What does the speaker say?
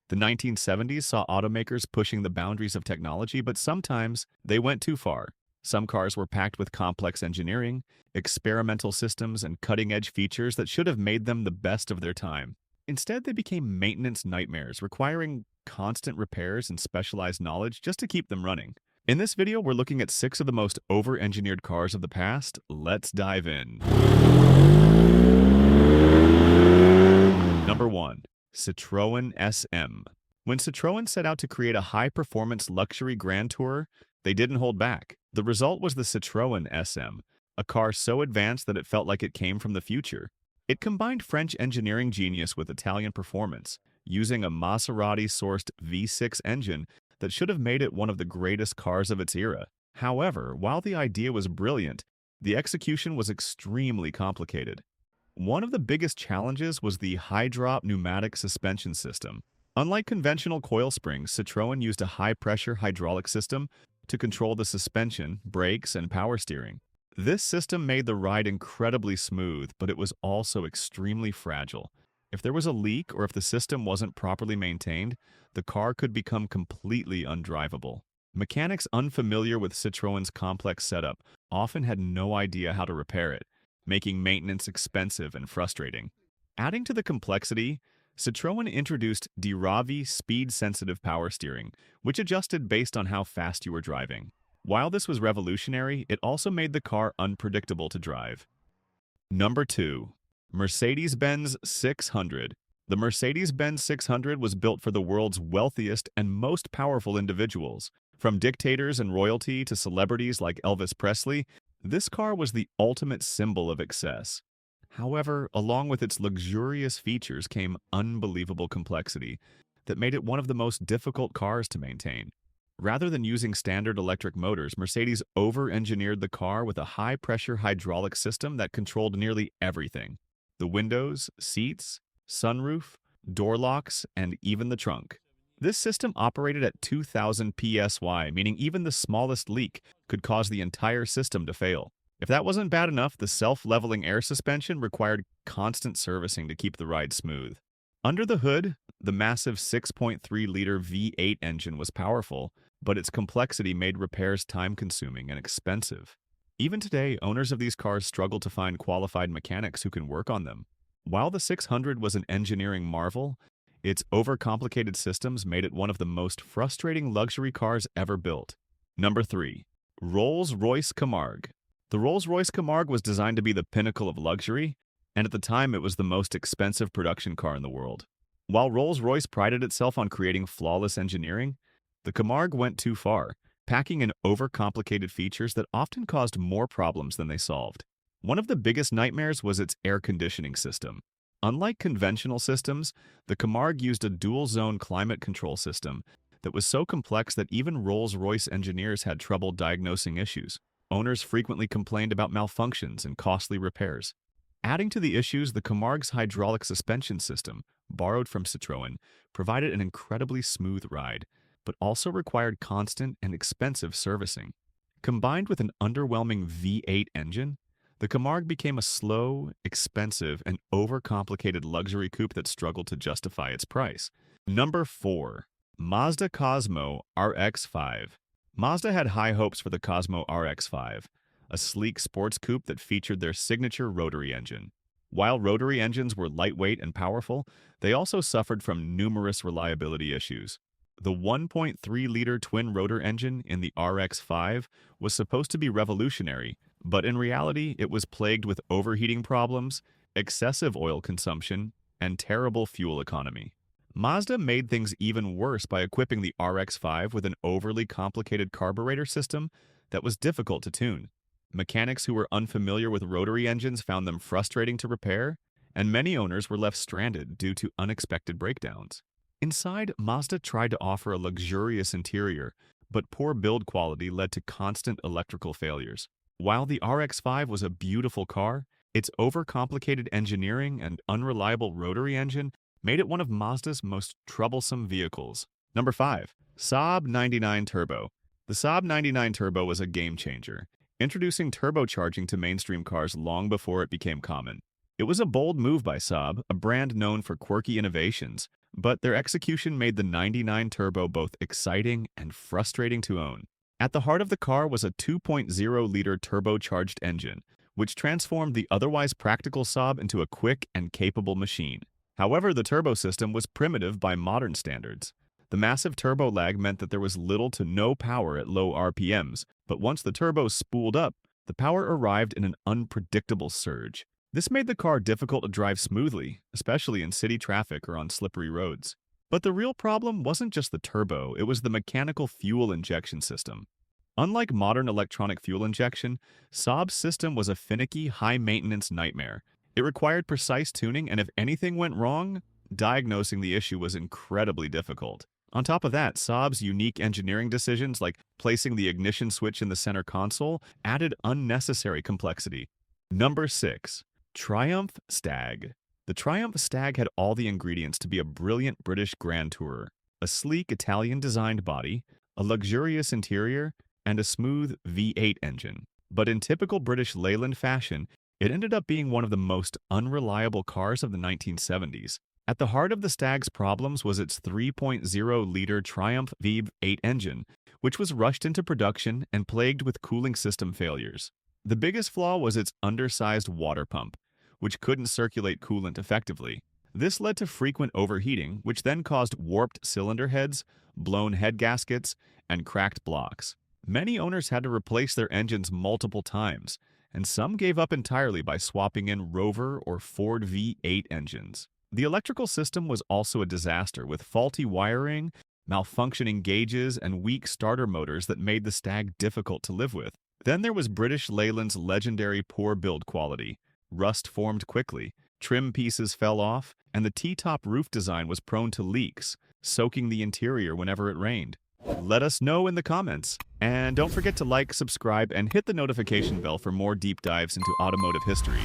The 1970s saw automakers pushing the boundaries of technology, but sometimes they went too far. Some cars were packed with complex engineering, experimental systems, and cutting-edge features that should have made them the best of their time. Instead, they became maintenance nightmares, requiring constant repairs and specialized knowledge just to keep them running. In this video, we're looking at 6 of the most over-engineered cars of the past. Let's dive in. Number 1. Citroen SM. When Citroen set out to create a high-performance luxury grand tourer, they didn't hold back. The result was the Citroen SM, a car so advanced that it felt like it came from the future. It combined French engineering genius with Italian performance, using a Maserati-sourced V6 engine that should have made it one of the greatest cars of its era. However, while the idea was brilliant, the execution was extremely complicated. One of the biggest challenges was the high-drop pneumatic suspension system. Unlike conventional coil springs, Citroën used a high-pressure hydraulic system to control the suspension, brakes, and power steering. This system made the ride incredibly smooth, but it was also extremely fragile. If there was a leak or if the system wasn't properly maintained, the car could become completely undrivable. Mechanics unfamiliar with Citroën's complex setup often had no idea how to repair it, making maintenance expensive and frustrating. Adding to the complexity, Citroën introduced Diravi speed-sensitive power steering, which adjusted based on how fast you were driving. While this was revolutionary, it also made the car unpredictable to drive. Number 2. Mercedes-Benz 600. The Mercedes-Benz 600 was built for the world's wealthiest and most powerful individuals. From dictators and royalty to celebrities like Elvis Presley, this car was the ultimate symbol of excess. However, along with its luxurious features came unbelievable complexity that made it one of the most difficult cars to maintain. Rather than using standard electric motors, Mercedes over-engineered the car with a high-pressure hydraulic system that controlled nearly everything: the windows, seats, sunroof, door locks, and even the trunk. This system operated at 2,000 psi, meaning even the smallest leak could cause the entire system to fail. If that wasn't bad enough, the self-leveling air suspension required constant servicing to keep the ride smooth. Under the hood, the massive 6.3-liter V8 engine was powerful, but its complexity made repairs time-consuming and expensive. Even today, owners of these cars struggle to find qualified mechanics who can work on them. While the 600 was an engineering marvel, its overcomplicated systems made it one of the most frustrating luxury cars ever built. Number 3. Rolls-Royce Camargue. The Rolls-Royce Camargue was designed to be the pinnacle of luxury, and at the time it was the most expensive production car in the world. While Rolls-Royce prided itself on creating flawless engineering, the Camargue went too far, packing in overcomplicated features that often caused more problems than they solved. One of the biggest nightmares was its air conditioning system. Unlike conventional systems, the Camargue used a dual-zone climate control system that was so complex that even Rolls-Royce engineers had trouble diagnosing issues. Owners frequently complained about malfunctions and costly repairs. Adding to the issues, the Camargue's hydraulic suspension system, borrowed from Citroën, provided an incredibly smooth ride, but also required constant and expensive servicing. Combined with an underwhelming V8 engine, the Camargue became a slow, expensive, and overcomplicated luxury coupe that struggled to justify its price. Number 4. Mazda Cosmo RX-5. Mazda had high hopes for the Cosmo RX-5, a sleek sports coupe that featured their signature rotary engine. While rotary engines were lightweight and powerful, they also suffered from numerous reliability issues. The 1.3-liter twin-rotor engine in the RX-5 was supposed to be revolutionary, but in reality, it was plagued with overheating problems, excessive oil consumption, and terrible fuel economy. Mazda made things even worse by equipping the RX-5 with an overly complicated carburetor system that was difficult to tune. Mechanics who were unfamiliar with rotary engines found them frustrating to repair, and many owners were left stranded due to unexpected breakdowns. Inside, Mazda tried to offer a luxurious interior, but poor build quality led to constant electrical failures. While the RX-5 was a beautiful car, its overcomplicated engineering and unreliable rotary engine made it one of Mazda's most troublesome vehicles. Number 5. Saab 99 Turbo. The Saab 99 Turbo was a game changer, introducing turbocharging to mainstream cars long before it became common. It was a bold move by Saab, a brand known for quirky innovations, but their execution made the 99 Turbo both exciting and frustrating to own. At the heart of the car was a 2.0-liter turbocharged engine, which transformed the otherwise practical Saab into a quick and capable machine. However, the turbo system was primitive by modern standards. The massive turbo lag meant that there was little to no power at low RPMs, but once the turbo spooled up, the power arrived in an unpredictable surge. This made the car difficult to drive smoothly, especially in city traffic or on slippery roads. But the real problem wasn't just the turbo, it was the mechanical fuel injection system. Unlike modern electronic fuel injection, Saab's system was a finicky, high-maintenance nightmare. It required precise tuning, and if anything went wrong, diagnosing the issue was incredibly difficult. On top of that, Saab's unique engineering decisions, like placing the ignition switch in the center console, added unnecessary complexity. Number 6. Triumph Stag. The Triumph Stag had all the ingredients to be a brilliant British grand tourer. A sleek Italian-designed body, a luxurious interior, and a smooth V8 engine. But in typical British Leyland fashion, it ended up being one of the most unreliable cars of the 1970s. At the heart of the Stag's problems was its 3.0-liter Triumph V8 engine, which was rushed into production and plagued with cooling system failures. The biggest flaw was its undersized water pump, which couldn't circulate coolant effectively. This led to frequent overheating, which then caused warped cylinder heads, blown head gaskets, and cracked blocks. Many owners had to replace their engines multiple times, and some gave up entirely by swapping in Rover or Ford V8 engines. The electrical system was also a disaster, with faulty wiring, malfunctioning gauges, and weak starter motors that made the Stag difficult to live with. Then there was British Leyland's legendary poor build quality. Rust formed quickly, trim pieces fell off, and the T-top roof design was prone to leaks, soaking the interior whenever it rained. Let us know in the comments. And don't forget to like, subscribe, and hit the notification bell for more deep dives into automotive history.